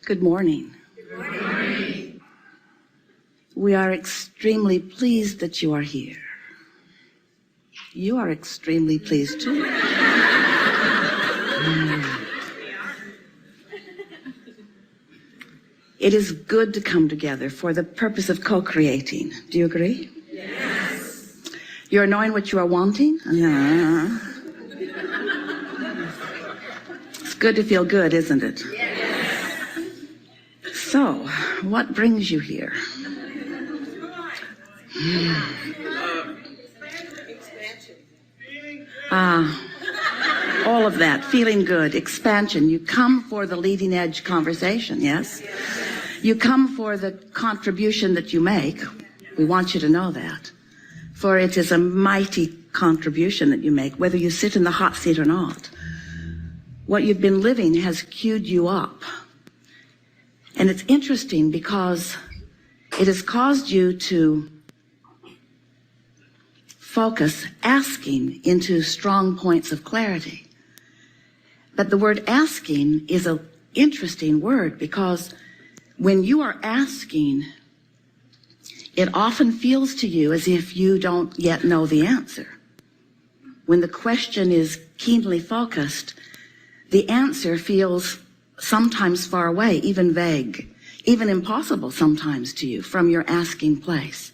Good morning. Good morning. We are extremely pleased that you are here. You are extremely pleased too. It is good to come together for the purpose of co-creating. Do you agree? Yes. You're knowing what you are wanting? Yes. It's good to feel good, isn't it? Yes. So, what brings you here? All of that, feeling good, expansion. You come for the leading edge conversation, yes? You come for the contribution that you make. We want you to know that. For it is a mighty contribution that you make, whether you sit in the hot seat or not. What you've been living has queued you up. And it's interesting because it has caused you to focus asking into strong points of clarity. But the word asking is an interesting word because when you are asking, it often feels to you as if you don't yet know the answer. When the question is keenly focused, the answer feels sometimes far away, even vague, even impossible sometimes to you from your asking place.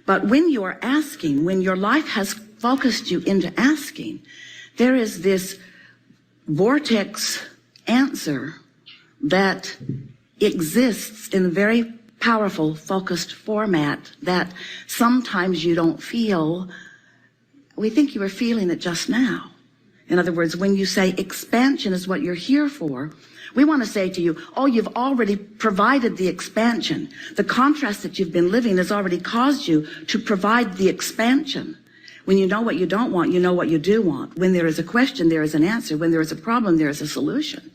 But when you are asking, when your life has focused you into asking, there is this vortex answer that exists in a very powerful, focused format that sometimes you don't feel. We think you were feeling it just now. In other words, when you say expansion is what you're here for, we want to say to you, oh, you've already provided the expansion. The contrast that you've been living has already caused you to provide the expansion. When you know what you don't want, you know what you do want. When there is a question, there is an answer. When there is a problem, there is a solution.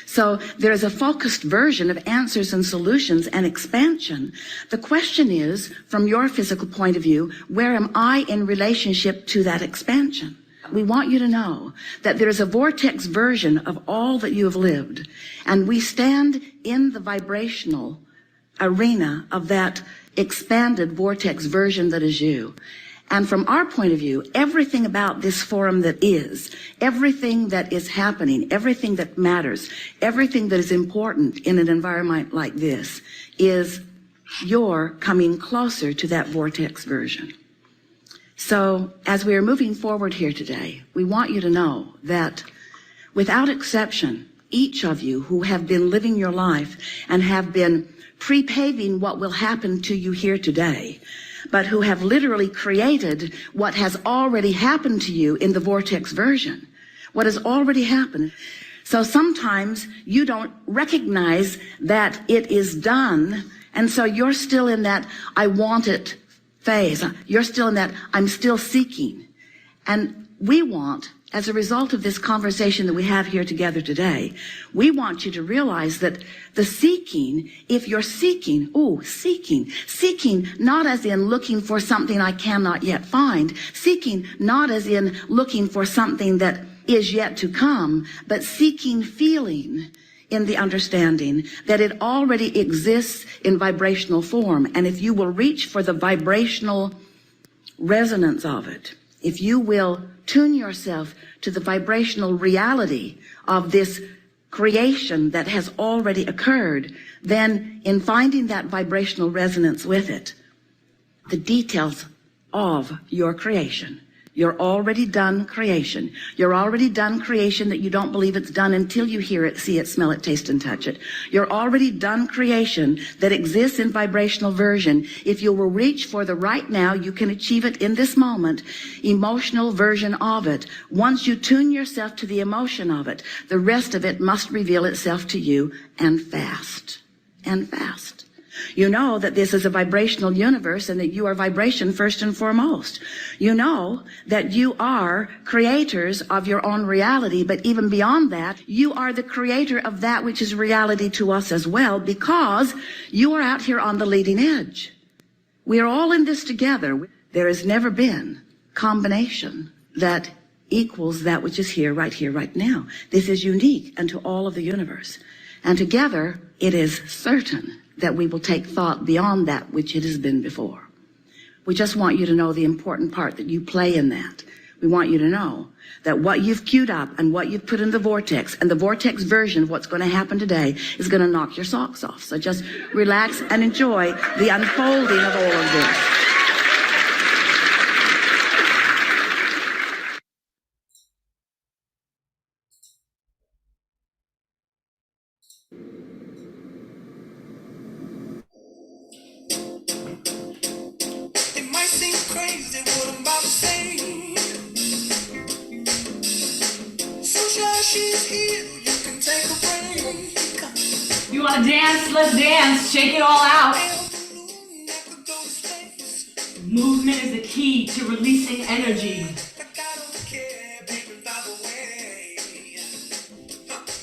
So there is a focused version of answers and solutions and expansion. The question is, from your physical point of view, where am I in relationship to that expansion? We want you to know that there is a vortex version of all that you have lived, and we stand in the vibrational arena of that expanded vortex version that is you. And from our point of view, everything about this forum that is, everything that is happening, everything that matters, everything that is important in an environment like this is your coming closer to that vortex version. So as we are moving forward here today, we want you to know that without exception, each of you who have been living your life and have been pre-paving what will happen to you here today, but who have literally created what has already happened to you in the vortex version, what has already happened. So sometimes you don't recognize that it is done, and so you're still in that I want it phase. You're still in that I'm still seeking. And we want, as a result of this conversation that we have here together today, we want you to realize that the seeking, if you're seeking, seeking not as in looking for something I cannot yet find, seeking not as in looking for something that is yet to come, but seeking feeling in the understanding that it already exists in vibrational form. And if you will reach for the vibrational resonance of it, if you will tune yourself to the vibrational reality of this creation that has already occurred, then in finding that vibrational resonance with it, the details of your creation, your already done creation, your already done creation that you don't believe it's done until you hear it, see it, smell it, taste and touch it. Your already done creation that exists in vibrational version. If you will reach for the right now, you can achieve it in this moment, emotional version of it. Once you tune yourself to the emotion of it, the rest of it must reveal itself to you, and fast, and fast. You know that this is a vibrational universe and that you are vibration first and foremost. You know that you are creators of your own reality, but even beyond that, you are the creator of that which is reality to us as well, because you are out here on the leading edge. We are all in this together. There has never been combination that equals that which is here, right now. This is unique unto all of the universe. And together, it is certain that we will take thought beyond that which it has been before. We just want you to know the important part that you play in that. We want you to know that what you've queued up and what you've put in the vortex, and the vortex version of what's going to happen today, is going to knock your socks off. So just relax and enjoy the unfolding of all of this. It might seem crazy what I'm about to say. So sure she's here, you can take a break. You want to dance? Let's dance. Shake it all out. Movement is the key to releasing energy. Like I don't care, baby, by the way.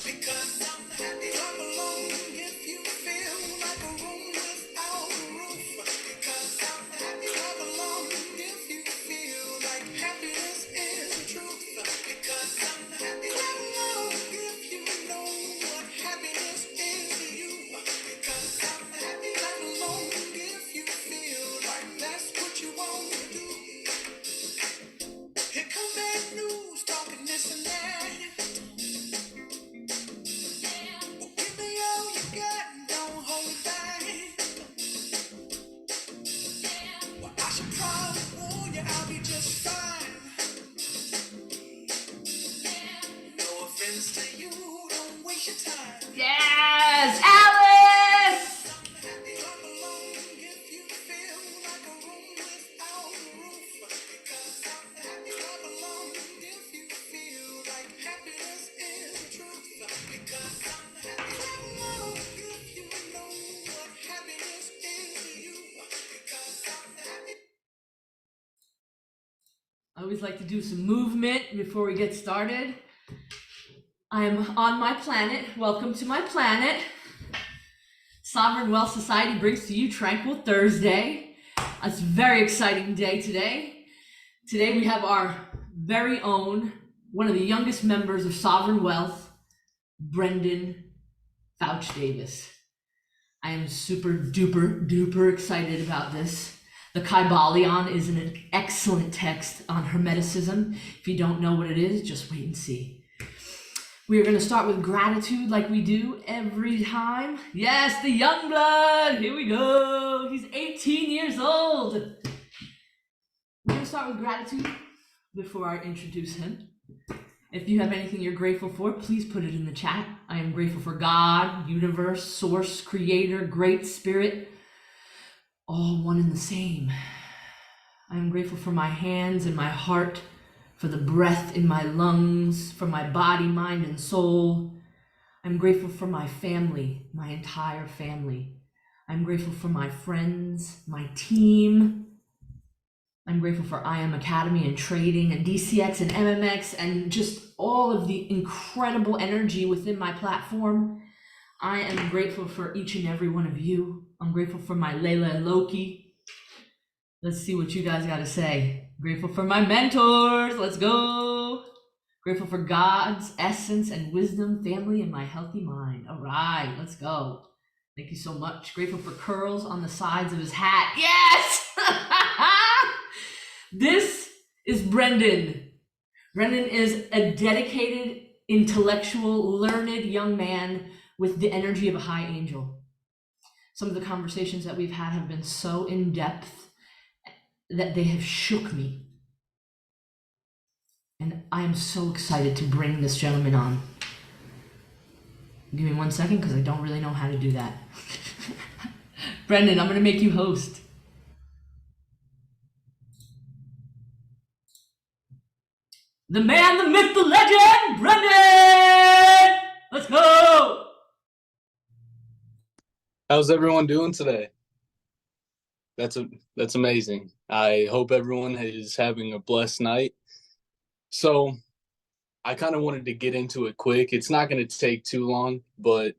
Because I'm happy I'm alone if you feel like a room without a roof. Because I'm happy I'm alone if you feel like happiness is the truth. Because I'm happy I'm alone if you know what happiness is to you. Because I'm happy I'm alone if you feel like that's what you want to do. Here come bad news, talking this and that. Well, give me all you got and don't hold back. Well, I should probably warn you, I'll be just fine. No offense to you, don't waste your time. Yes, Alice! I'm happy I'm alone if you feel like a room without a roof. Because I'm happy I'm alone if you feel like happiness is the truth. Because I'm happy I'm alone if you know what happiness is to you. Because I'm happy. I always like to do some movement before we get started. I am on my planet. Welcome to my planet. Sovereign Wealth Society brings to you Tranquil Thursday. It's a very exciting day today. Today we have our very own, one of the youngest members of Sovereign Wealth, Brenden Foutch Davis. I am super duper excited about this. The Kybalion is an excellent text on Hermeticism. If you don't know what it is, just wait and see. We are going to start with gratitude like we do every time. Yes, the young blood. Here we go. He's 18 years old. We're going to start with gratitude before I introduce him. If you have anything you're grateful for, please put it in the chat. I am grateful for God, universe, source, creator, great spirit, all one and the same. I am grateful for my hands and my heart, for the breath in my lungs, for my body, mind, and soul. I'm grateful for my family, my entire family. I'm grateful for my friends, my team. I'm grateful for IM Academy and trading and DCX and MMX and just all of the incredible energy within my platform. I am grateful for each and every one of you. I'm grateful for my Layla and Loki. Let's see what you guys got to say. Grateful for my mentors. Let's go. Grateful for God's essence and wisdom, family, and my healthy mind. All right, let's go. Thank you so much. Grateful for curls on the sides of his hat. Yes! This is Brenden. Brenden is a dedicated, intellectual, learned young man with the energy of a high angel. Some of the conversations that we've had have been so in depth that they have shook me. And I am so excited to bring this gentleman on. Give me 1 second because I don't really know how to do that. Brenden, I'm going to make you host. The man, the myth, the legend, Brenden! Let's go! How's everyone doing today? That's amazing. I hope everyone is having a blessed night. So I kind of wanted to get into it quick. It's not going to take too long, but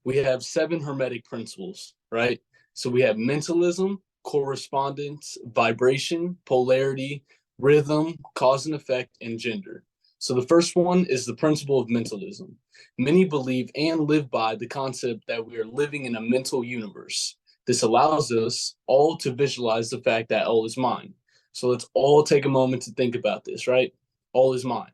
we have 7 Hermetic principles, right? So we have mentalism, correspondence, vibration, polarity, rhythm, cause and effect, and gender. So the first one is the principle of mentalism. Many believe and live by the concept that we are living in a mental universe. This allows us all to visualize the fact that all is mind. So let's all take a moment to think about this, right? All is mind.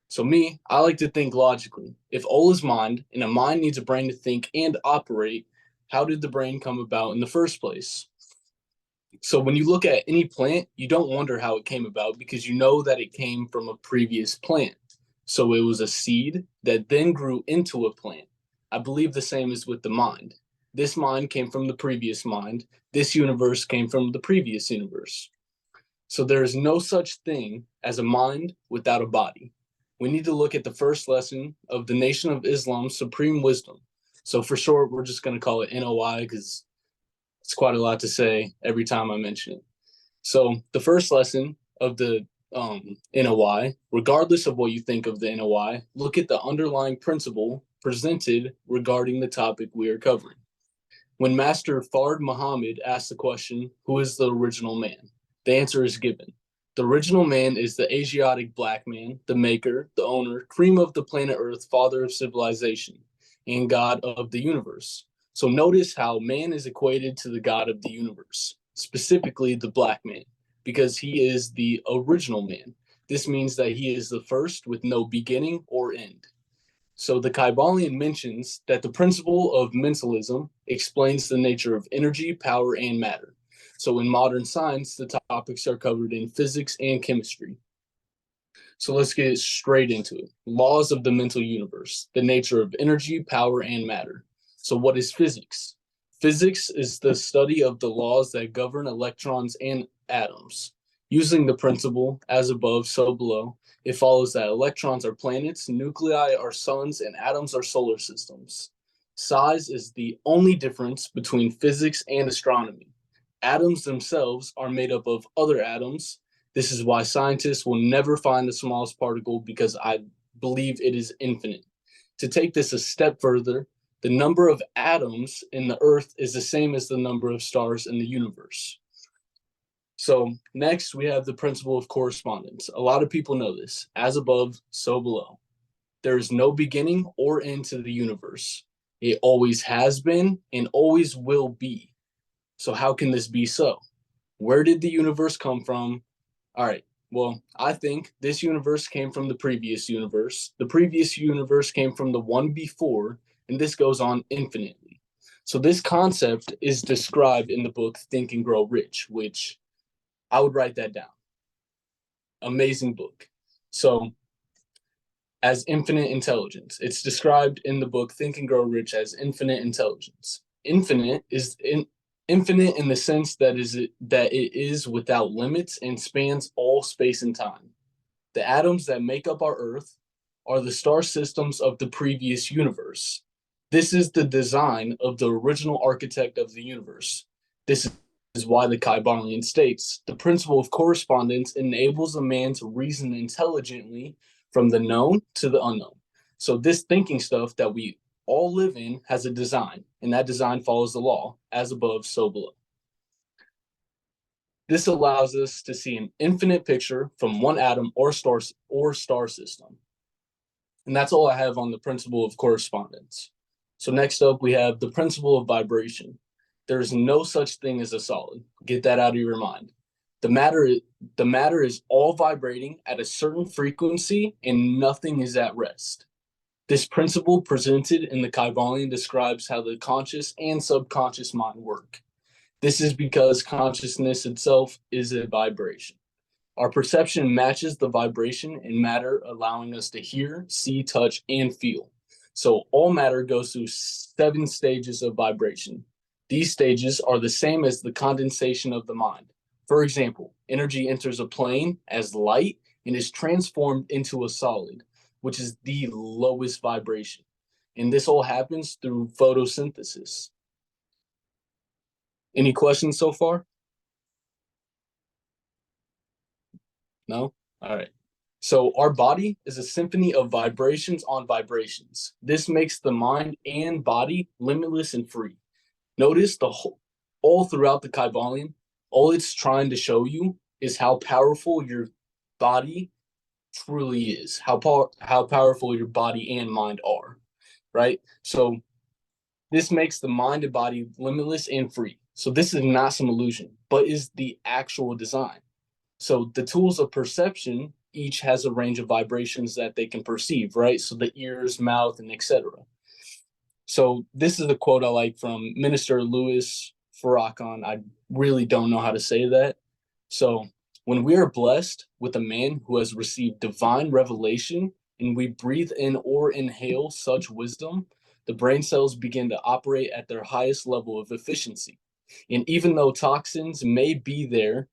So me, I like to think logically. If all is mind and a mind needs a brain to think and operate, how did the brain come about in the first place? So when you look at any plant, you don't wonder how it came about because you know that it came from a previous plant. So it was a seed that then grew into a plant. I believe the same is with the mind. This mind came from the previous mind. This universe came from the previous universe. So there is no such thing as a mind without a body. We need to look at the first lesson of the Nation of Islam's Supreme Wisdom. So for short, we're just going to call it NOI because it's quite a lot to say every time I mention it. So the first lesson of the NOI, regardless of what you think of the NOI, look at the underlying principle presented regarding the topic we are covering. When Master Fard Muhammad asked the question, who is the original man? The answer is given. The original man is the Asiatic black man, the maker, the owner, cream of the planet Earth, father of civilization, and God of the universe. So notice how man is equated to the God of the universe, specifically the black man, because he is the original man. This means that he is the first with no beginning or end. So the Kybalion mentions that the principle of mentalism explains the nature of energy, power, and matter. So in modern science, the topics are covered in physics and chemistry. So let's get straight into it. Laws of the mental universe, the nature of energy, power, and matter. So what is physics? Physics is the study of the laws that govern electrons and atoms. Using the principle, as above, so below, it follows that electrons are planets, nuclei are suns, and atoms are solar systems. Size is the only difference between physics and astronomy. Atoms themselves are made up of other atoms. This is why scientists will never find the smallest particle because I believe it is infinite. To take this a step further, the number of atoms in the Earth is the same as the number of stars in the universe. So next we have the principle of correspondence. A lot of people know this. As above, so below. There is no beginning or end to the universe. It always has been and always will be. So how can this be so? Where did the universe come from? All right, well, I think this universe came from the previous universe. The previous universe came from the one before, and this goes on infinitely. So this concept is described in the book Think and Grow Rich, which I would write that down. Amazing book. So as infinite intelligence, it's described in the book Think and Grow Rich as infinite intelligence. Infinite in the sense that it is without limits and spans all space and time. The atoms that make up our Earth are the star systems of the previous universe. This is the design of the original architect of the universe. This is why the Kybalion states the principle of correspondence enables a man to reason intelligently from the known to the unknown. So this thinking stuff that we all live in has a design, and that design follows the law, as above, so below. This allows us to see an infinite picture from one atom or star system. And that's all I have on the principle of correspondence. So next up, we have the principle of vibration. There is no such thing as a solid. Get that out of your mind. The matter is all vibrating at a certain frequency and nothing is at rest. This principle presented in the Kybalion describes how the conscious and subconscious mind work. This is because consciousness itself is a vibration. Our perception matches the vibration in matter, allowing us to hear, see, touch, and feel. So all matter goes through 7 stages of vibration. These stages are the same as the condensation of the mind. For example, energy enters a plane as light and is transformed into a solid, which is the lowest vibration. And this all happens through photosynthesis. Any questions so far? No? All right. So our body is a symphony of vibrations on vibrations. This makes the mind and body limitless and free. Notice all throughout the Kybalion, all it's trying to show you is how powerful your body truly is, how powerful your body and mind are, right? So this makes the mind and body limitless and free. So this is not some illusion, but is the actual design. So the tools of perception each has a range of vibrations that they can perceive, right? So the ears, mouth, and etc. So this is a quote I like from Minister Louis Farrakhan. I really don't know how to say that. So when we are blessed with a man who has received divine revelation and we breathe in or inhale such wisdom, the brain cells begin to operate at their highest level of efficiency. And even though toxins may be there,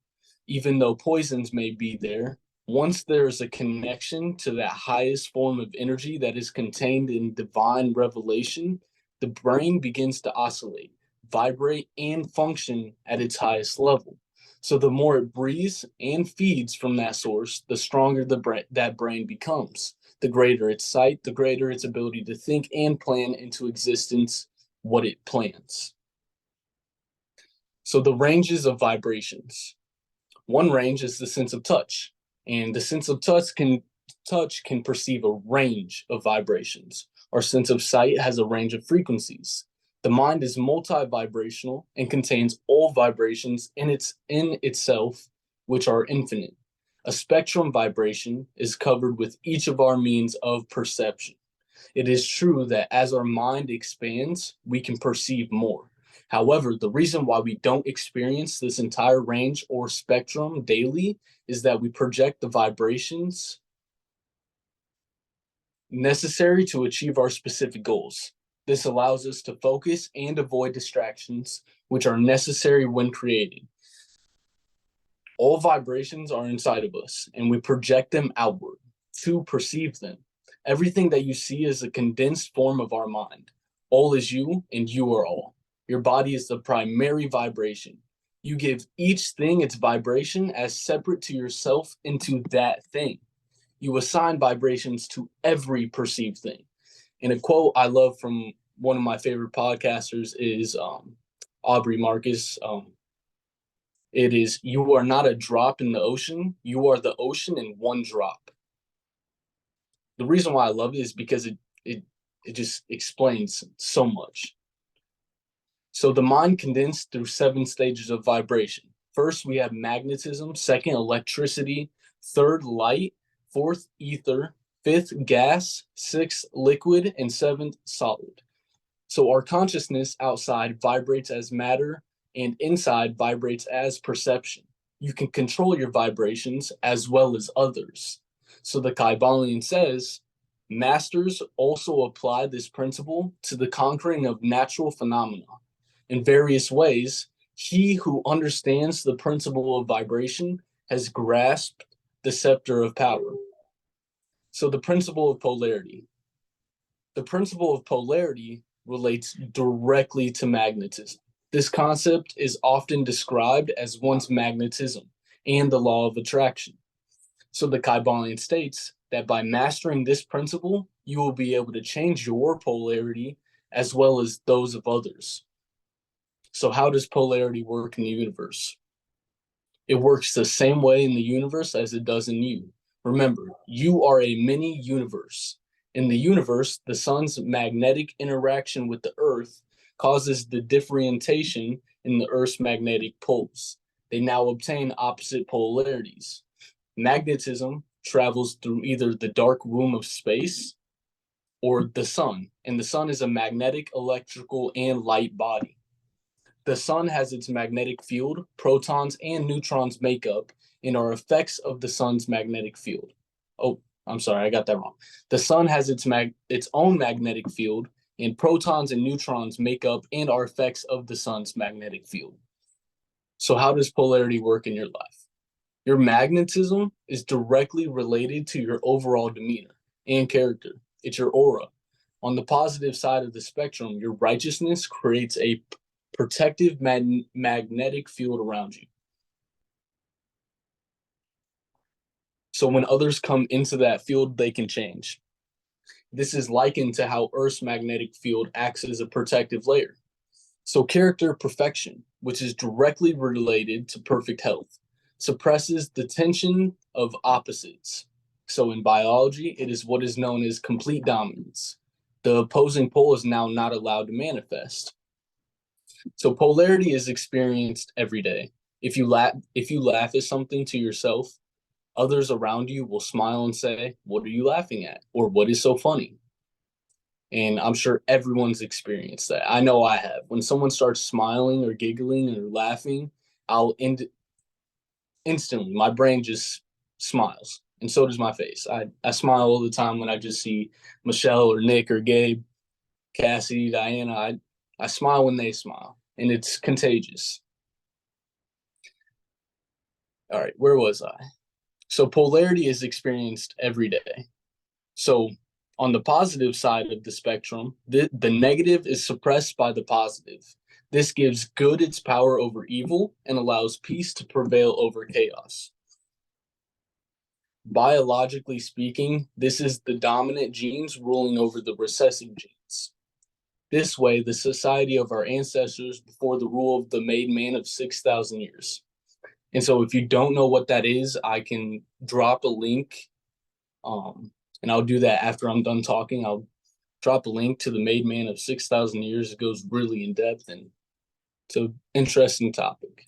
even though poisons may be there, once there is a connection to that highest form of energy that is contained in divine revelation, the brain begins to oscillate, vibrate, and function at its highest level. So the more it breathes and feeds from that source, the stronger that brain becomes. The greater its sight, the greater its ability to think and plan into existence what it plans. So the ranges of vibrations. One range is the sense of touch, and the sense of touch can perceive a range of vibrations. Our sense of sight has a range of frequencies. The mind is multi-vibrational and contains all vibrations in itself, which are infinite. A spectrum vibration is covered with each of our means of perception. It is true that as our mind expands, we can perceive more. However, the reason why we don't experience this entire range or spectrum daily is that we project the vibrations necessary to achieve our specific goals. This allows us to focus and avoid distractions, which are necessary when creating. All vibrations are inside of us, and we project them outward to perceive them. Everything that you see is a condensed form of our mind. All is you, and you are all. Your body is the primary vibration. You give each thing its vibration as separate to yourself into that thing. You assign vibrations to every perceived thing. And a quote I love from one of my favorite podcasters is Aubrey Marcus. It is, you are not a drop in the ocean. You are the ocean in one drop. The reason why I love it is because it just explains so much. So the mind condensed through 7 stages of vibration. First, we have magnetism. Second, electricity. Third, light. Fourth, ether. Fifth, gas. Sixth, liquid. And seventh, solid. So our consciousness outside vibrates as matter, and inside vibrates as perception. You can control your vibrations as well as others. So the Kybalion says, masters also apply this principle to the conquering of natural phenomena. In various ways, he who understands the principle of vibration has grasped the scepter of power. So the principle of polarity. The principle of polarity relates directly to magnetism. This concept is often described as one's magnetism and the law of attraction. So the Kybalion states that by mastering this principle, you will be able to change your polarity as well as those of others. So how does polarity work in the universe? It works the same way in the universe as it does in you. Remember, you are a mini universe. In the universe, the sun's magnetic interaction with the earth causes the differentiation in the earth's magnetic poles. They now obtain opposite polarities. Magnetism travels through either the dark womb of space or the sun, and the sun is a magnetic, electrical, and light body. The sun has its magnetic field, protons and neutrons make up, and are effects of the sun's magnetic field. Oh, I'm sorry, I got that wrong. The sun has its own magnetic field, and protons and neutrons make up and are effects of the sun's magnetic field. So how does polarity work in your life? Your magnetism is directly related to your overall demeanor and character. It's your aura. On the positive side of the spectrum, your righteousness creates a protective magnetic field around you. So when others come into that field, they can change. This is likened to how Earth's magnetic field acts as a protective layer. So character perfection, which is directly related to perfect health, suppresses the tension of opposites. So in biology, it is what is known as complete dominance. The opposing pole is now not allowed to manifest. So polarity is experienced every day. If you laugh at something to yourself, others around you will smile and say, "What are you laughing at?" Or "What is so funny?" And I'm sure everyone's experienced that. I know I have. When someone starts smiling or giggling or laughing, instantly, my brain just smiles. And so does my face. I smile all the time when I just see Michelle or Nick or Gabe, Cassie, Diana. I smile when they smile, and it's contagious. All right, where was I? So polarity is experienced every day. So on the positive side of the spectrum, the negative is suppressed by the positive. This gives good its power over evil and allows peace to prevail over chaos. Biologically speaking, this is the dominant genes ruling over the recessive genes. This way, the society of our ancestors before the rule of the made man of 6,000 years. And so if you don't know what that is, I can drop a link, and I'll do that after I'm done talking. I'll drop a link to the made man of 6,000 years. It goes really in depth, and it's an interesting topic.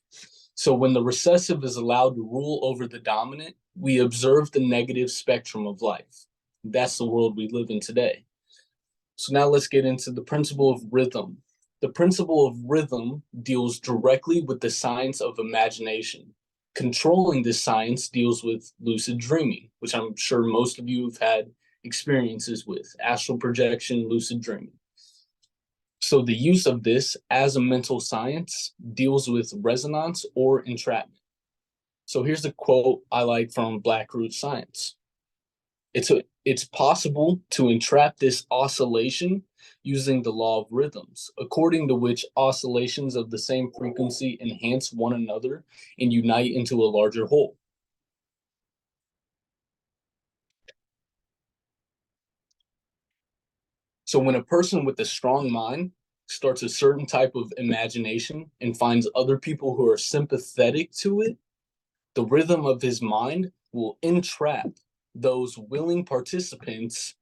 So when the recessive is allowed to rule over the dominant, we observe the negative spectrum of life. That's the world we live in today. So now let's get into the principle of rhythm. The principle of rhythm deals directly with the science of imagination. Controlling this science deals with lucid dreaming, which I'm sure most of you have had experiences with, astral projection, lucid dreaming. So the use of this as a mental science deals with resonance or entrapment. So here's a quote I like from Black Root Science. It's possible to entrap this oscillation using the law of rhythms, according to which oscillations of the same frequency enhance one another and unite into a larger whole. So when a person with a strong mind starts a certain type of imagination and finds other people who are sympathetic to it, the rhythm of his mind will entrap those willing participants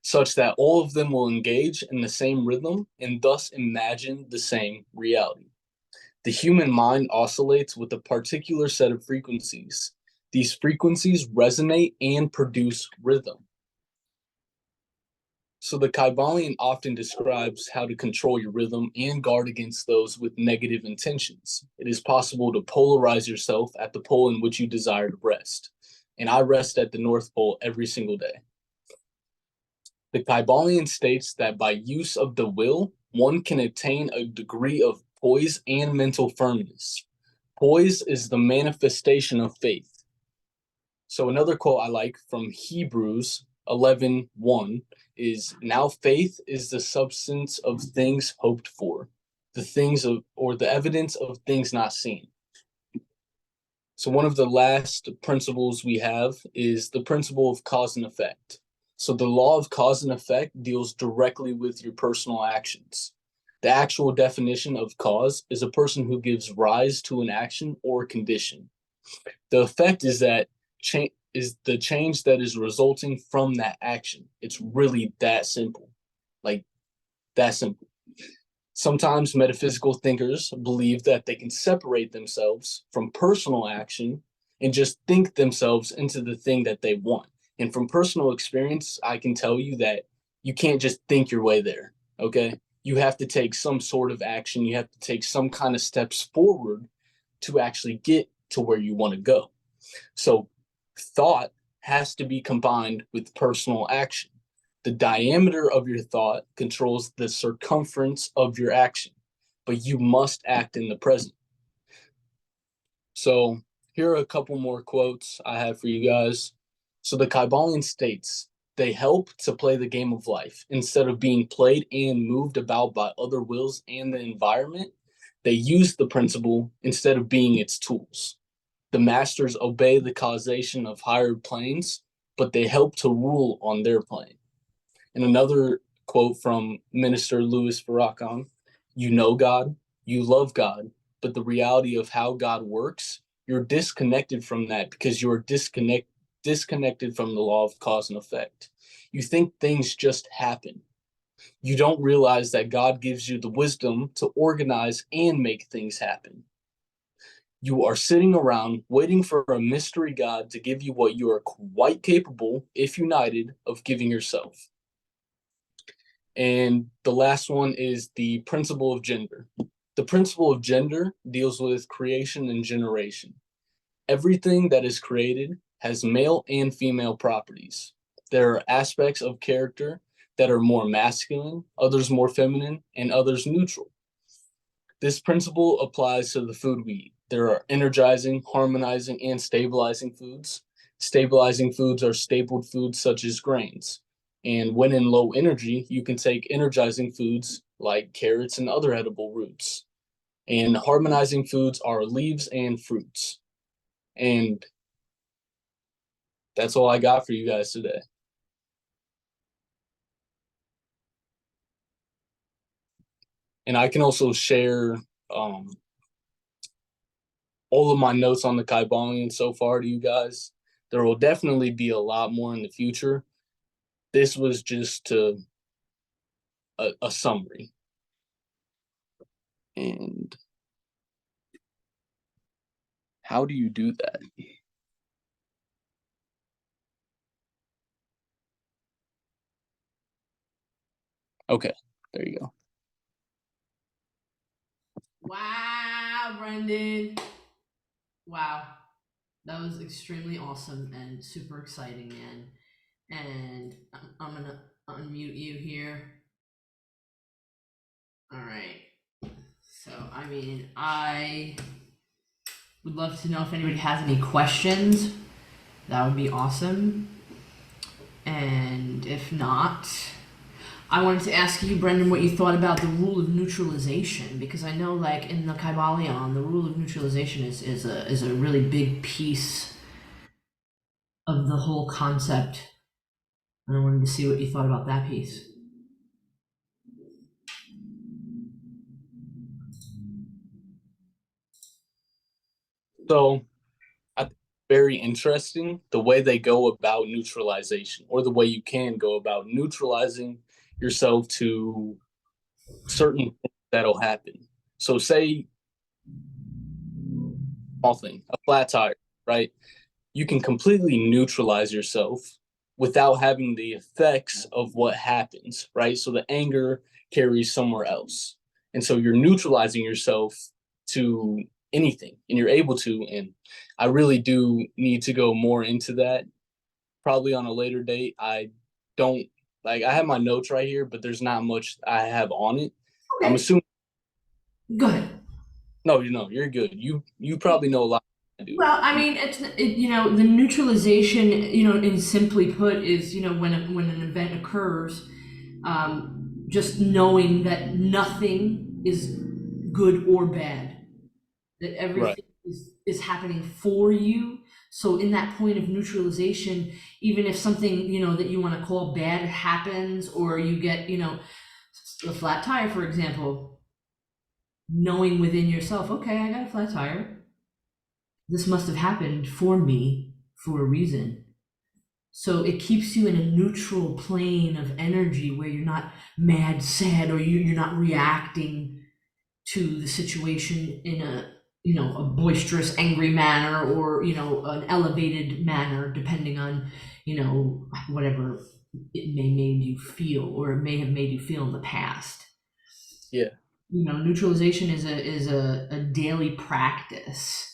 such that all of them will engage in the same rhythm and thus imagine the same reality. The human mind oscillates with a particular set of frequencies. These frequencies resonate and produce rhythm. So the Kybalion often describes how to control your rhythm and guard against those with negative intentions. It is possible to polarize yourself at the pole in which you desire to rest. And I rest at the North Pole every single day. The Kybalion states that by use of the will, one can attain a degree of poise and mental firmness. Poise is the manifestation of faith. So another quote I like from Hebrews 11:1 is, "Now faith is the substance of things hoped for, the things of or the evidence of things not seen." So one of the last principles we have is the principle of cause and effect. So the law of cause and effect deals directly with your personal actions. The actual definition of cause is a person who gives rise to an action or condition. The effect is that is the change that is resulting from that action. It's really that simple. Like that simple. Sometimes metaphysical thinkers believe that they can separate themselves from personal action and just think themselves into the thing that they want. And from personal experience, I can tell you that you can't just think your way there, okay? You have to take some sort of action. You have to take some kind of steps forward to actually get to where you want to go. So thought has to be combined with personal action. The diameter of your thought controls the circumference of your action, but you must act in the present. So here are a couple more quotes I have for you guys. So the Kybalion states, they help to play the game of life. Instead of being played and moved about by other wills and the environment, they use the principle instead of being its tools. The masters obey the causation of higher planes, but they help to rule on their plane. And another quote from Minister Louis Farrakhan, you know God, you love God, but the reality of how God works, you're disconnected from that because you're disconnected from the law of cause and effect. You think things just happen. You don't realize that God gives you the wisdom to organize and make things happen. You are sitting around waiting for a mystery God to give you what you are quite capable, if united, of giving yourself. And the last one is the principle of gender. The principle of gender deals with creation and generation. Everything that is created has male and female properties. There are aspects of character that are more masculine, others more feminine, and others neutral. This principle applies to the food we eat. There are energizing, harmonizing, and stabilizing foods. Stabilizing foods are stapled foods such as grains. And when in low energy, you can take energizing foods like carrots and other edible roots. And harmonizing foods are leaves and fruits. And that's all I got for you guys today. And I can also share all of my notes on the Kybalion so far to you guys. There will definitely be a lot more in the future. This was just a summary. And how do you do that? Okay, there you go. Wow, Brenden. Wow. That was extremely awesome and super exciting, man. And I'm gonna unmute you here. All right. So, I mean, I would love to know if anybody has any questions. That would be awesome. And if not, I wanted to ask you, Brenden, what you thought about the rule of neutralization, because I know, like, in the Kybalion, the rule of neutralization is a really big piece of the whole concept. And I wanted to see what you thought about that piece. So I think it's very interesting the way they go about neutralization, or the way you can go about neutralizing yourself to certain things that'll happen. So say small thing, a flat tire, right? You can completely neutralize yourself without having the effects of what happens, right? So the anger carries somewhere else. And so you're neutralizing yourself to anything, and you're able to. And I really do need to go more into that probably on a later date. I don't like, I have my notes right here, but there's not much I have on it. Okay. I'm assuming. Go ahead. No, you're good. You probably know a lot. Well, I mean, the neutralization, in simply put, is, when an event occurs, just knowing that nothing is good or bad, that everything is happening for you. So in that point of neutralization, even if something, that you want to call bad happens, or you get, a flat tire, for example, knowing within yourself, okay, I got a flat tire. This must have happened for me for a reason. So it keeps you in a neutral plane of energy where you're not mad, sad, or you're not reacting to the situation in a boisterous, angry manner, or, an elevated manner, depending on, whatever it may made you feel, or it may have made you feel in the past. Yeah. Neutralization is a daily practice.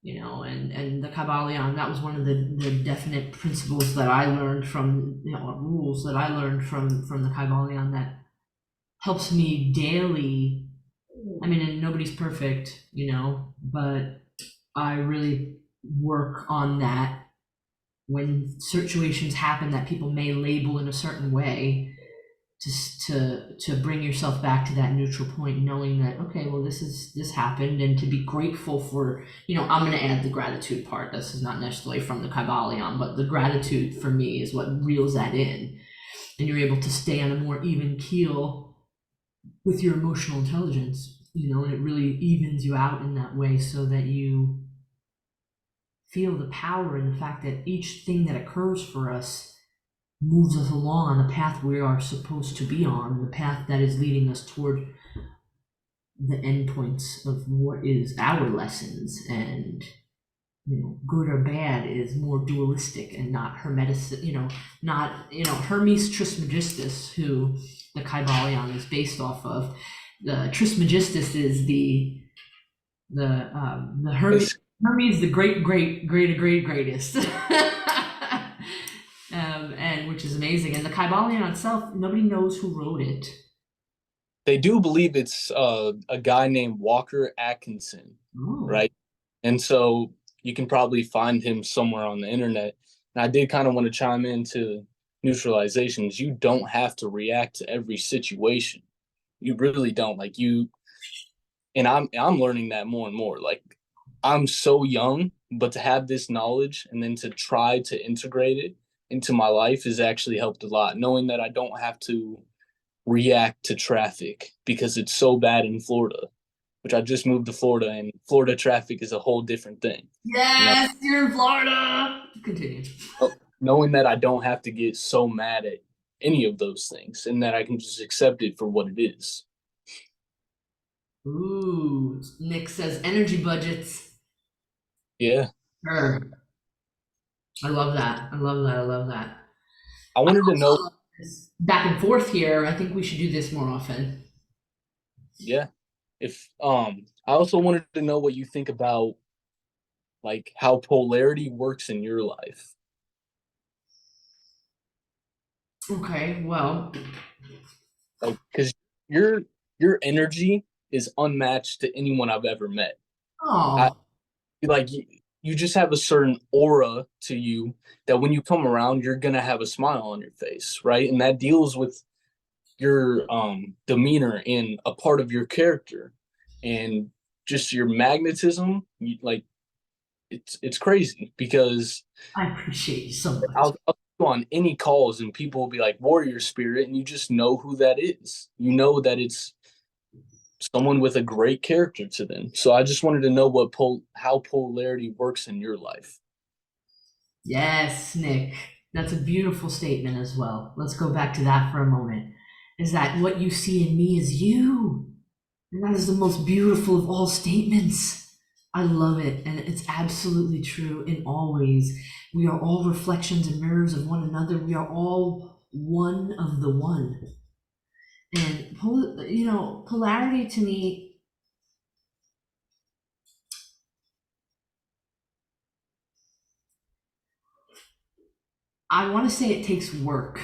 And the Kybalion, that was one of the definite principles that I learned from, rules that I learned from the Kybalion that helps me daily. I mean, and nobody's perfect, but I really work on that when situations happen that people may label in a certain way, to bring yourself back to that neutral point, knowing that, okay, well, this happened, and to be grateful for, I'm going to add the gratitude part. This is not necessarily from the Kybalion, but the gratitude for me is what reels that in, and you're able to stay on a more even keel with your emotional intelligence, and it really evens you out in that way, so that you feel the power in the fact that each thing that occurs for us moves us along on the path we are supposed to be on, the path that is leading us toward the endpoints of what is our lessons. And good or bad is more dualistic and not hermetic, Hermes Trismegistus, who the Kybalion is based off of. The Trismegistus is the Hermes, the greatest, and which is amazing. And the Kybalion itself, nobody knows who wrote it. They do believe it's a guy named Walker Atkinson, right? And so you can probably find him somewhere on the internet. And I did kind of want to chime into neutralizations. You don't have to react to every situation. You really don't. Like and I'm learning that more and more. Like, I'm so young, but to have this knowledge and then to try to integrate it into my life has actually helped a lot. Knowing that I don't have to react to traffic because it's so bad in Florida, which I just moved to Florida, and Florida traffic is a whole different thing. Yes, you're in Florida. Continue. Knowing that I don't have to get so mad at any of those things and that I can just accept it for what it is. Ooh, Nick says energy budgets. Yeah. Sure. I love that. I love that. I wanted to know. Back and forth here. I think we should do this more often. Yeah. I also wanted to know what you think about like how polarity works in your life. Okay, well, Like, because your energy is unmatched to anyone I've ever met. You just have a certain aura to you that when you come around, you're gonna have a smile on your face, right? And that deals with your demeanor and a part of your character, and just your magnetism. It's crazy because I appreciate you so much. I'll go on any calls and people will be like warrior spirit, and you just know who that is. You know that it's someone with a great character to them. So I just wanted to know how polarity works in your life. Yes, Nick, that's a beautiful statement as well. Let's go back to that for a moment. Is that what you see in me is you? And that is the most beautiful of all statements. I love it, and it's absolutely true in all ways. We are all reflections and mirrors of one another. We are all one of the one. And polarity to me, I want to say it takes work,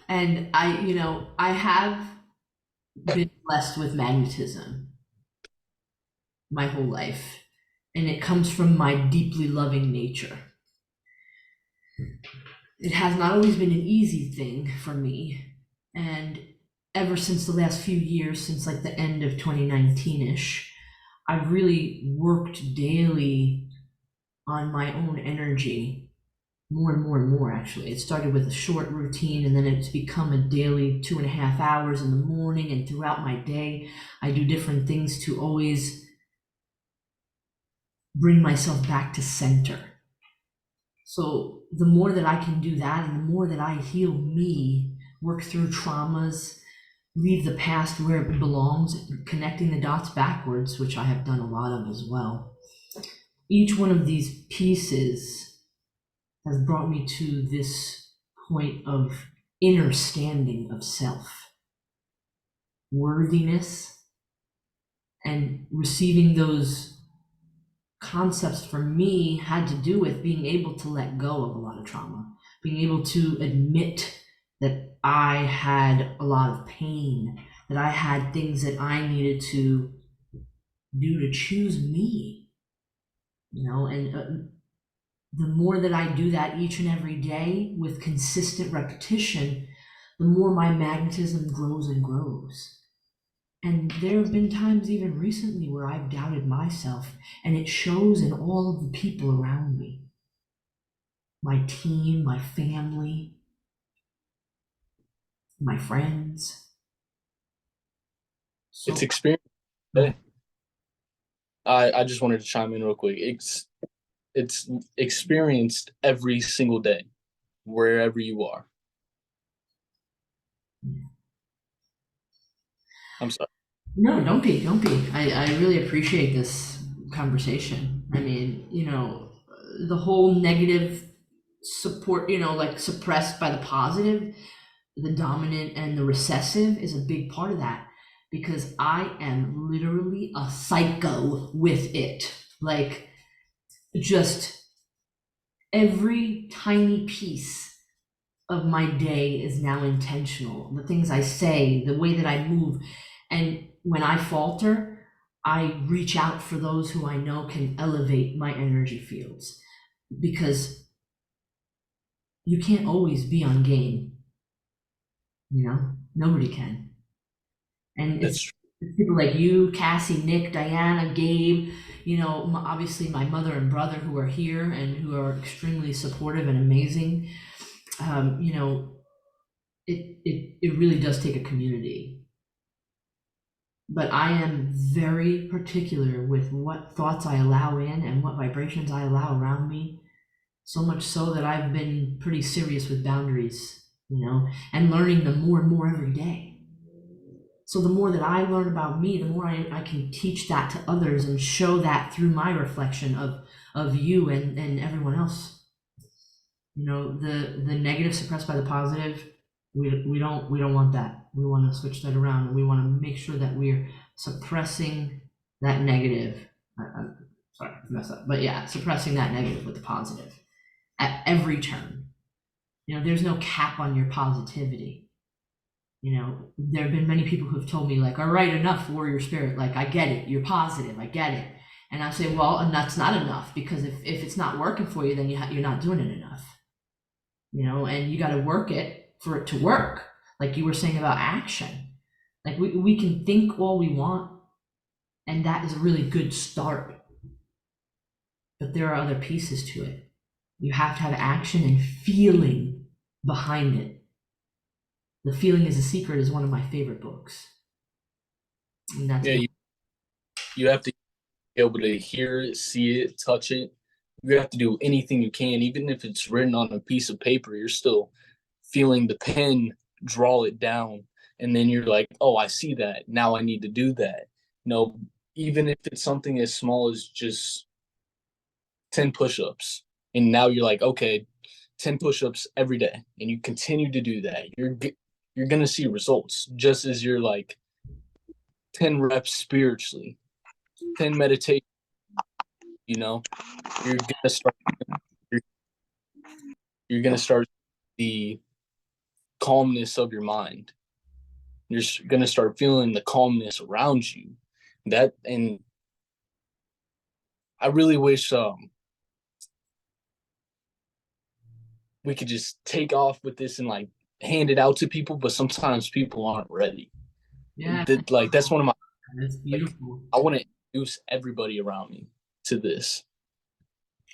and I have been blessed with magnetism my whole life, and it comes from my deeply loving nature. It has not always been an easy thing for me, and ever since the last few years, since like the end of 2019-ish, I've really worked daily on my own energy, more and more and more. Actually, it started with a short routine, and then it's become a daily 2.5 hours in the morning, and throughout my day I do different things to always bring myself back to center. So the more that I can do that, and the more that I heal me, work through traumas, leave the past where it belongs, connecting the dots backwards, which I have done a lot of as well. Each one of these pieces has brought me to this point of inner standing of self, worthiness, and receiving those concepts for me had to do with being able to let go of a lot of trauma, being able to admit that I had a lot of pain, that I had things that I needed to do to choose me, and the more that I do that each and every day with consistent repetition, the more my magnetism grows and grows. And there have been times even recently where I've doubted myself, and it shows in all of the people around me. My team, my family, my friends. It's experience. I just wanted to chime in real quick. It's experienced every single day, wherever you are. I'm sorry. No, don't be, don't be. I really appreciate this conversation. I mean, the whole negative support, like suppressed by the positive, the dominant and the recessive is a big part of that because I am literally a psycho with it. Like, just every tiny piece of my day is now intentional. The things I say, the way that I move. And when I falter, I reach out for those who I know can elevate my energy fields because you can't always be on game, nobody can. And That's it's true. people like you, Cassie, Nick, Diana, Gabe, obviously my mother and brother who are here and who are extremely supportive and amazing. It really does take a community. But I am very particular with what thoughts I allow in and what vibrations I allow around me. So much so that I've been pretty serious with boundaries, and learning them more and more every day. So the more that I learn about me, the more I can teach that to others and show that through my reflection of you and everyone else. The negative suppressed by the positive, we don't want that. We want to switch that around, and we want to make sure that we're suppressing that negative. I'm sorry, I messed up, but yeah, suppressing that negative with the positive at every turn. There's no cap on your positivity. There have been many people who have told me, like, all right, enough, warrior spirit. Like, I get it. You're positive. I get it. And I say, well, and that's not enough, because if it's not working for you, then you're not doing it enough. And you got to work it for it to work. Like you were saying about action. Like we can think all we want, and that is a really good start. But there are other pieces to it. You have to have action and feeling behind it. The Feeling is a Secret is one of my favorite books. And that's Yeah, you have to be able to hear it, see it, touch it. You have to do anything you can, even if it's written on a piece of paper. You're still feeling the pen draw it down, and then you're like, oh, I see that. Now I need to do that. Even if it's something as small as just 10 push-ups, and now you're like, okay, 10 push-ups every day, and you continue to do that, you're gonna see results. Just as you're like 10 reps spiritually, 10 meditation, you're gonna start you're, you're gonna start the calmness of your mind. You're gonna start feeling the calmness around you. And I really wish we could just take off with this and like hand it out to people, but sometimes people aren't ready. yeah, That's one of my, that's like, beautiful. I want to introduce everybody around me to this.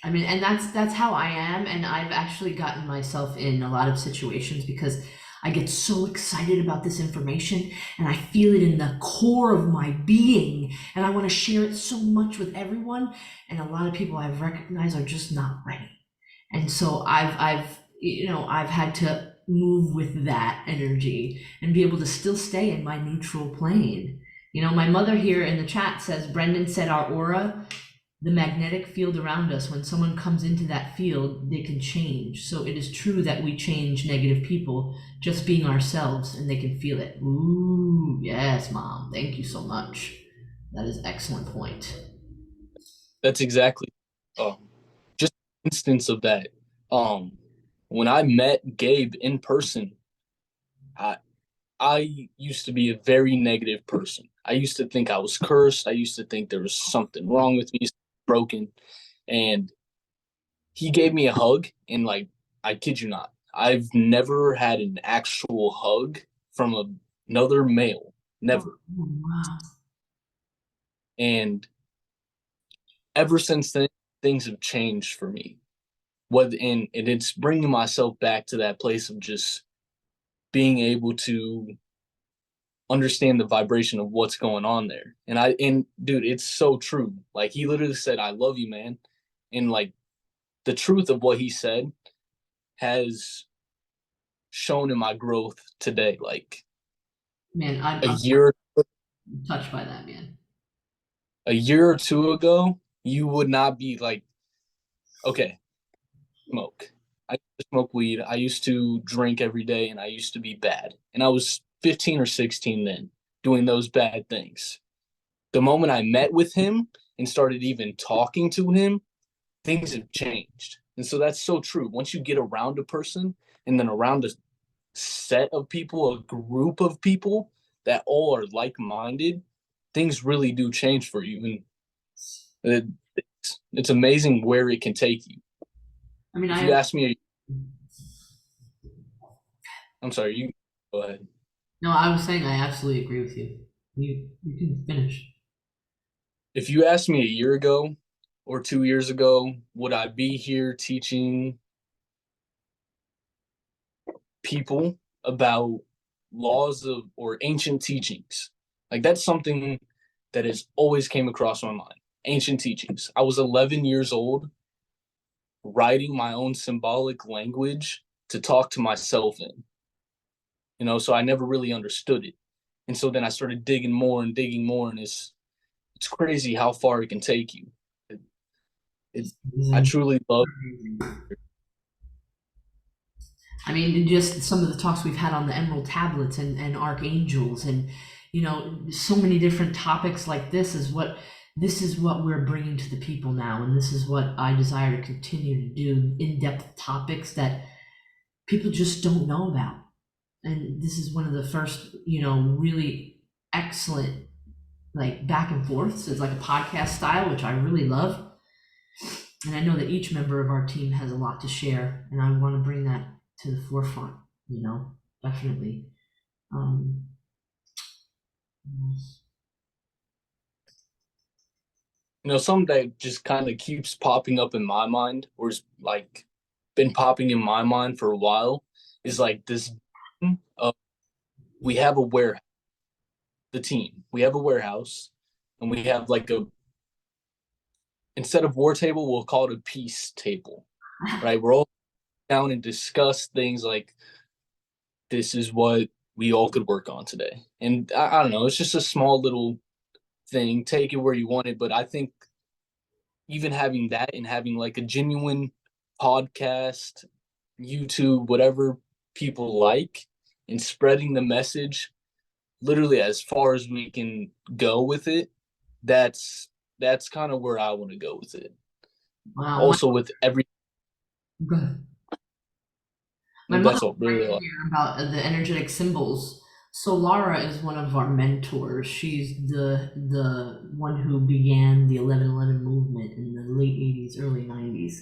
I mean, and that's how I am, and I've actually gotten myself in a lot of situations because I get so excited about this information and I feel it in the core of my being, and I want to share it so much with everyone. And a lot of people I've recognized are just not ready, and so I've had to move with that energy and be able to still stay in my neutral plane. My mother here in the chat says Brenden said our aura, the magnetic field around us, when someone comes into that field, they can change. So it is true that we change negative people just being ourselves, and they can feel it. Ooh, yes, Mom. Thank you so much. That is an excellent point. That's exactly just an instance of that. When I met Gabe in person, I used to be a very negative person. I used to think I was cursed. I used to think there was something wrong with me, broken. And he gave me a hug, and like, I kid you not, I've never had an actual hug from another male. Never. Oh, wow. And ever since then, things have changed for me. And it's bringing myself back to that place of just being able to understand the vibration of what's going on there. And dude, it's so true. Like, he literally said, "I love you, man." And like, the truth of what he said has shown in my growth today. Like, Man, a I'm year touched by that, man. a year or two ago, you would not be like, okay, smoke. I used to smoke weed. I used to drink every day, and I used to be bad. And I was 15 or 16 then, doing those bad things. The moment I met with him and started even talking to him, things have changed. And so that's so true. Once you get around a person and then around a set of people, a group of people that all are like-minded, things really do change for you. And it's amazing where it can take you. I mean, If you ask me, I'm sorry, you go ahead. no, I was saying I absolutely agree with you. You can finish. If you asked me a year ago or 2 years ago, would I be here teaching people about laws of or ancient teachings? Like, that's something that has always came across my mind. Ancient teachings. I was 11 years old, writing my own symbolic language to talk to myself in. So I never really understood it. And so then I started digging more and digging more, and it's crazy how far it can take you. I truly love. I mean, just some of the talks we've had on the emerald tablets and archangels, and so many different topics like this is what we're bringing to the people now, and this is what I desire to continue to do, in-depth topics that people just don't know about. And this is one of the first, really excellent, like, back and forths. It's like a podcast style, which I really love. And I know that each member of our team has a lot to share, and I want to bring that to the forefront, definitely. Something that just kind of keeps popping up in my mind, or is like been popping in my mind for a while, is like this. We have a warehouse. The team. We have a warehouse, and we have like instead of war table, we'll call it a peace table, right? We're all down and discuss things like, this is what we all could work on today. And I don't know, it's just a small little thing. Take it where you want it. But I think even having that and having like a genuine podcast, YouTube, whatever people like, and spreading the message literally as far as we can go with it, that's kind of where I want to go with it. Wow. Also with every My that's mother all really here about the energetic symbols. So Lara is one of our mentors. She's the one who began the 1111 movement in the late 80s, early 90s.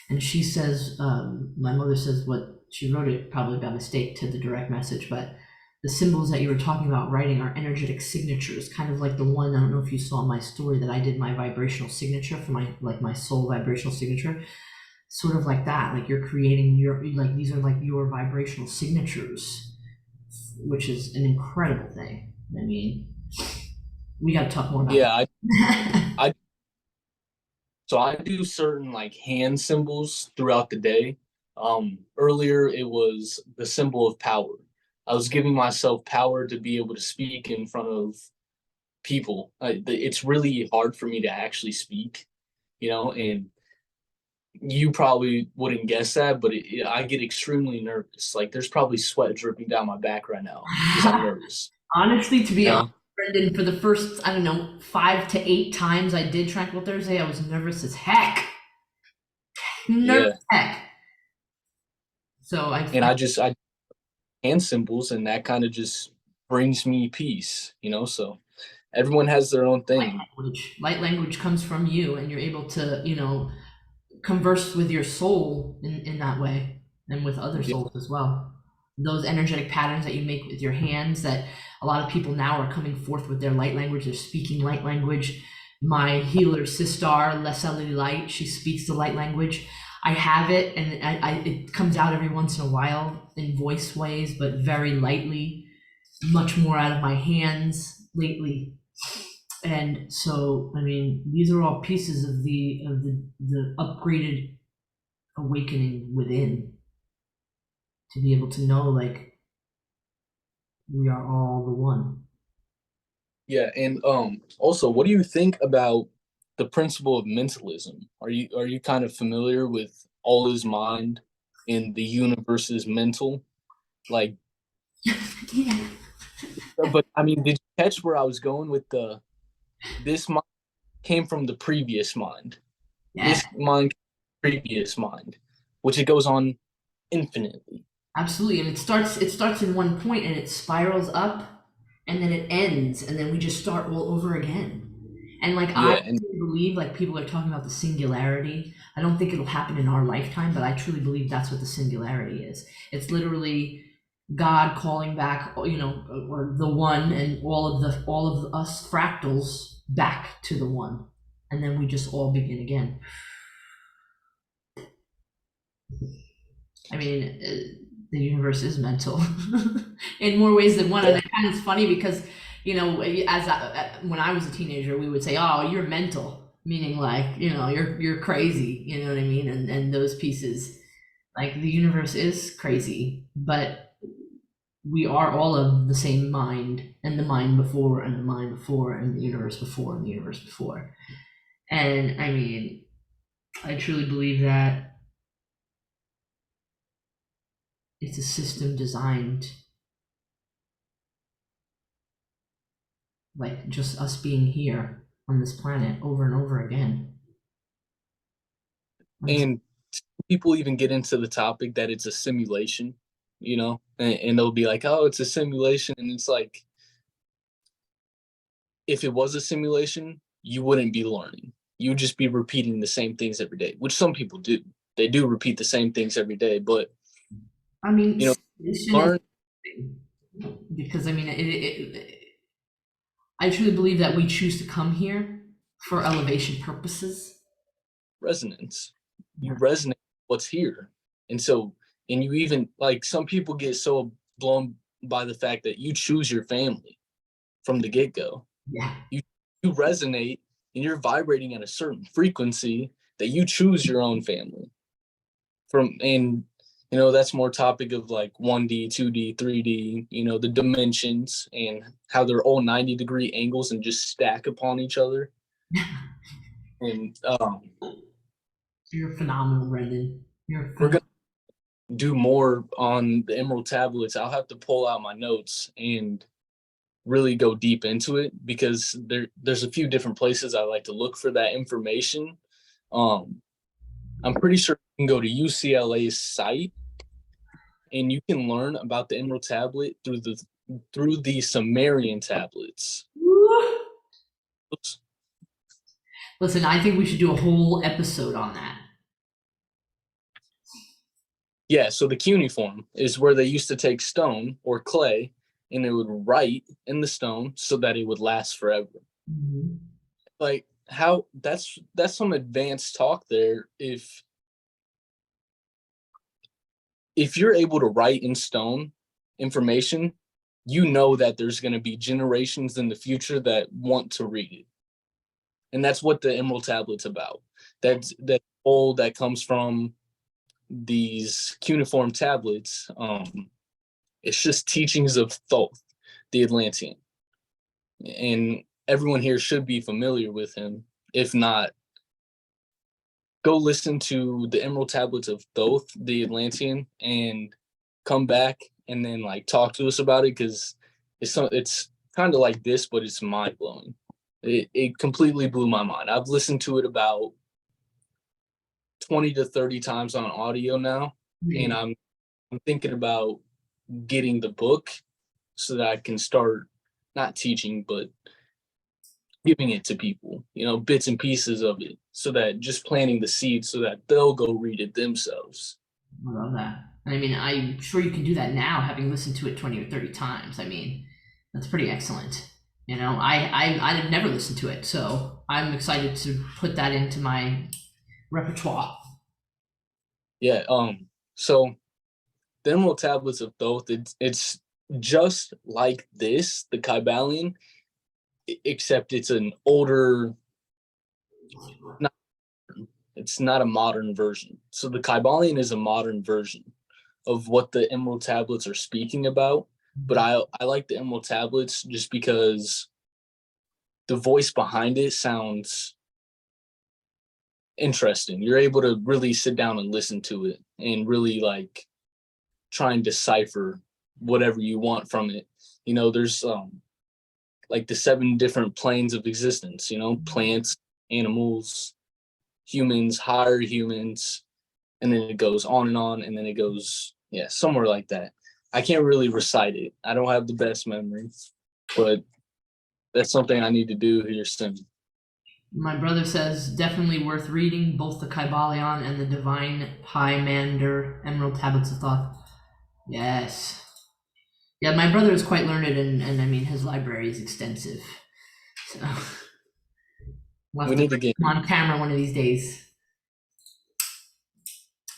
And she says, my mother says, what she wrote it probably by mistake to the direct message, but the symbols that you were talking about writing are energetic signatures, kind of like the one, I don't know if you saw my story that I did my vibrational signature for my soul vibrational signature. Sort of like that, like you're creating these are like your vibrational signatures, which is an incredible thing. I mean, we got to talk more about that. So I do certain like hand symbols throughout the day. Earlier it was the symbol of power. I was giving myself power to be able to speak in front of people. It's really hard for me to actually speak, and you probably wouldn't guess that, but I get extremely nervous. Like, there's probably sweat dripping down my back right now because I'm nervous. Honestly, to be honest, Brenden, for the first, 5 to 8 times I did Tranquil Thursday, I was nervous as heck. Nervous as heck. So I hand symbols, and that kind of just brings me peace, so everyone has their own thing. Light language comes from you, and you're able to, converse with your soul in that way, and with other souls as well. Those energetic patterns that you make with your hands, that a lot of people now are coming forth with their light language. They're speaking light language. My healer sister, Leslie Light, she speaks the light language. I have it, and it comes out every once in a while in voice ways, but very lightly. much more out of my hands lately. And so, I mean, these are all pieces of the upgraded awakening within, to be able to know, like, we are all the one. Yeah, and also, what do you think about the principle of mentalism? Are you kind of familiar with all is mind and the universe is mental? Like, Yeah. but I mean, did you catch where I was going with the this mind came from the previous mind. Yeah, This mind, previous mind, which it goes on infinitely. absolutely. And it starts in one point and it spirals up and then it ends and then we just start all over again. And like I Yeah, and truly believe, like, people are talking about the singularity. I don't think it'll happen in our lifetime, but I truly believe that's what the singularity is. It's literally God calling back, or the one, and all of us fractals back to the one, and then we just all begin again. I mean, the universe is mental in more ways than one, and yeah, it kind of funny because, when I was a teenager, we would say, "Oh, you're mental," meaning like, you're crazy. You know what I mean? And those pieces, like, the universe is crazy, but we are all of the same mind, and the mind before, and the mind before, and the universe before, and the universe before. And I mean, I truly believe that it's a system designed, like, just us being here on this planet over and over again. and people even get into the topic that it's a simulation, and they'll be like, "Oh, it's a simulation," and it's like, if it was a simulation, you wouldn't be learning. You would just be repeating the same things every day, which some people do. They do repeat the same things every day, but I mean, you know, solution is, learn because I mean, I truly believe that we choose to come here for elevation purposes. resonance. You Yeah. resonate with what's here. And so, and you even like some people get so blown by the fact that you choose your family from the get-go. Yeah. You resonate and you're vibrating at a certain frequency that you choose your own family from. And that's more topic of like 1D, 2D, 3D, the dimensions and how they're all 90-degree angles and just stack upon each other. And You're phenomenal, Brenden. You're we're phenomenal. gonna do more on the emerald tablets. I'll have to pull out my notes and really go deep into it because there's a few different places I like to look for that information. um I'm pretty sure you can go to UCLA's site and you can learn about the emerald tablet through the Sumerian tablets. Oops. Listen, I think we should do a whole episode on that. Yeah, so the cuneiform is where they used to take stone or clay and they would write in the stone so that it would last forever. Mhm. Like how that's some advanced talk there. If you're able to write in stone information, that there's going to be generations in the future that want to read it. And that's what the emerald tablet's about. That old that comes from these cuneiform tablets. It's just teachings of Thoth, the Atlantean, and everyone here should be familiar with him. If not, go listen to the Emerald Tablets of Thoth, the Atlantean, and come back and then like talk to us about it because it's kind of like this, but it's mind blowing. It completely blew my mind. I've listened to it about 20 to 30 times on audio now, and Really. I'm thinking about getting the book so that I can start not teaching but giving it to people, bits and pieces of it, so that just planting the seed so that they'll go read it themselves. I love that. And I mean, I'm sure you can do that now, having listened to it 20 or 30 times. I mean, that's pretty excellent. I've never listened to it, so I'm excited to put that into my repertoire. Yeah. So the Emerald Tablets of Thoth, it's just like this, the Kybalion, except it's an older, it's not a modern version. So the Kybalion is a modern version of what the Emerald Tablets are speaking about. But I like the Emerald Tablets just because the voice behind it sounds interesting. You're able to really sit down and listen to it and really like try and decipher whatever you want from it. You know, there's like the 7 different planes of existence, you know, plants, animals, humans, higher humans, and then it goes on, and then it goes, yeah, somewhere like that. I can't really recite it. I don't have the best memory, but that's something I need to do here soon. My brother says definitely worth reading both the Kybalion and the Divine Pymander Emerald Tablets of Thought. Yes. Yeah, my brother is quite learned, and I mean, his library is extensive. So we'll We need to get him on camera one of these days.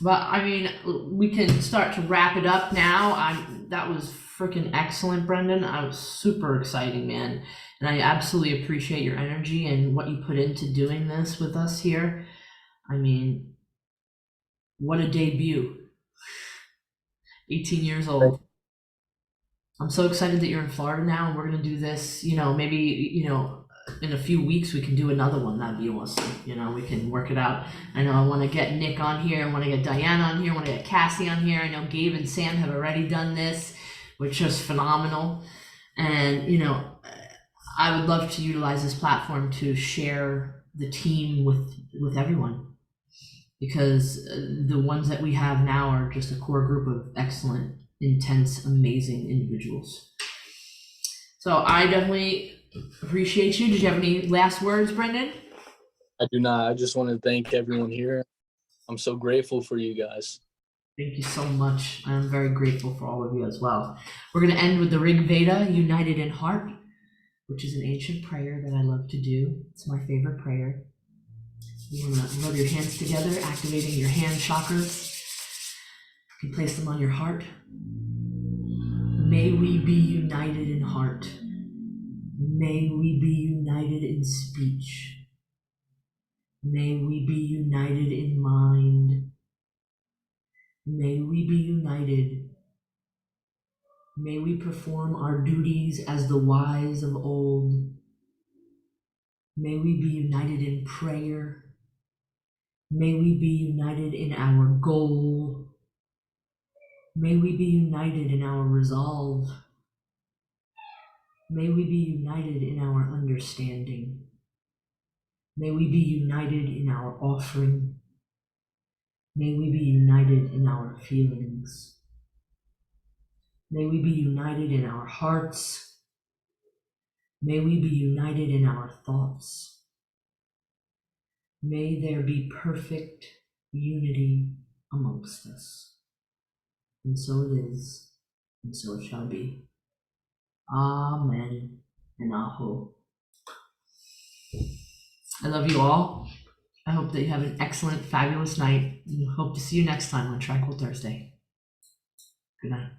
But I mean, we can start to wrap it up now. That was freaking excellent, Brenden. I was super exciting, man. And I absolutely appreciate your energy and what you put into doing this with us here. I mean, what a debut. 18 years old. I'm so excited that you're in Florida now, and we're going to do this, you know, maybe, you know, in a few weeks we can do another one. That'd be awesome. You know, we can work it out. I know I want to get Nick on here. I want to get Diana on here. I want to get Cassie on here. I know Gabe and Sam have already done this, which is phenomenal. And, you know, I would love to utilize this platform to share the team with everyone, because the ones that we have now are just a core group of excellent, intense, amazing individuals. So I definitely appreciate you. Did you have any last words, Brenden? I do not. I just want to thank everyone here. I'm so grateful for you guys. Thank you so much. I'm very grateful for all of you as well. We're going to end with the Rig Veda, United in Heart, which is an ancient prayer that I love to do. It's my favorite prayer. You want to rub your hands together, activating your hand chakras. You can place them on your heart. May we be united in heart. May we be united in speech. May we be united in mind. May we be united. May we perform our duties as the wise of old. May we be united in prayer. May we be united in our goal. May we be united in our resolve. May we be united in our understanding. May we be united in our offering. May we be united in our feelings. May we be united in our hearts. May we be united in our thoughts. May there be perfect unity amongst us. And so it is, and so it shall be. Amen and Aho. I love you all. I hope that you have an excellent, fabulous night, and hope to see you next time on Tranquil Thursday. Good night.